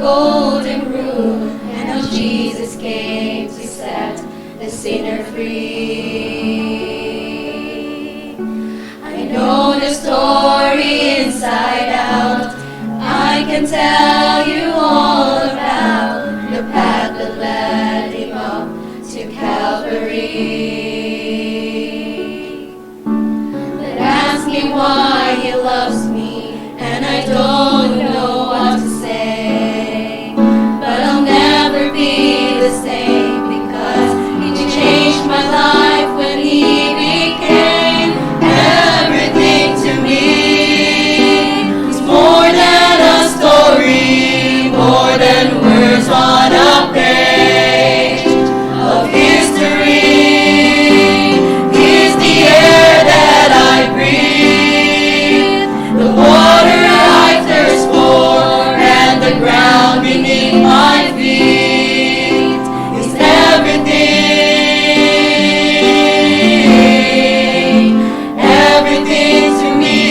golden rule, and how Jesus came to set the sinner free. I know the story inside out. I can tell you all about the path that led him up to Calvary. But ask me why he loves me, and I don't know what to say. But I'll never be the same, because he changed my life when he became everything to me. He's more than a story, more than words on a page of history. He's the air that I breathe, the water I thirst for, and the ground beneath my feet. He's everything, everything to me.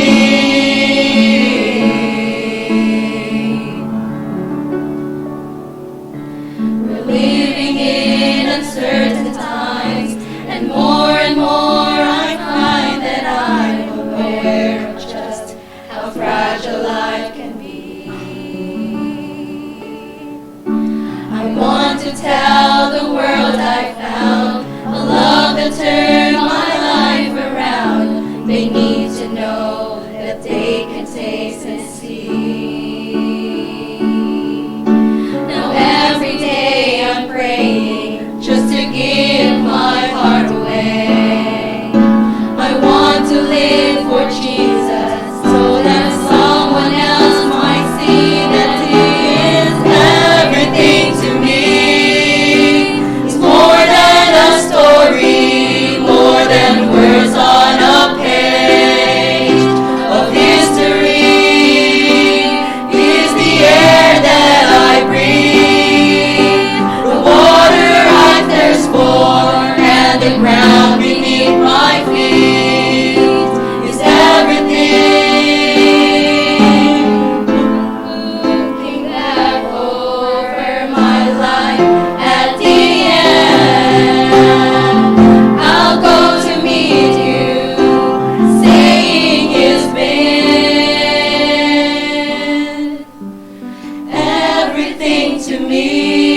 We're living in uncertain times, and more I find that I'm aware of just how fragile life can be. I want to tell the world I found a love that turned my life around. They need to know that they can taste and see. Now every day I'm praying just to give my heart away. I want to live for Jesus, so that someone else might see that he is everything to me. He's more than a story, more than words on a page of history. He's the air that I breathe, the water I thirst for, and the ground beneath my feet. He's everything. Looking back over my life at the end, I'll go to meet you, saying he's been everything to me.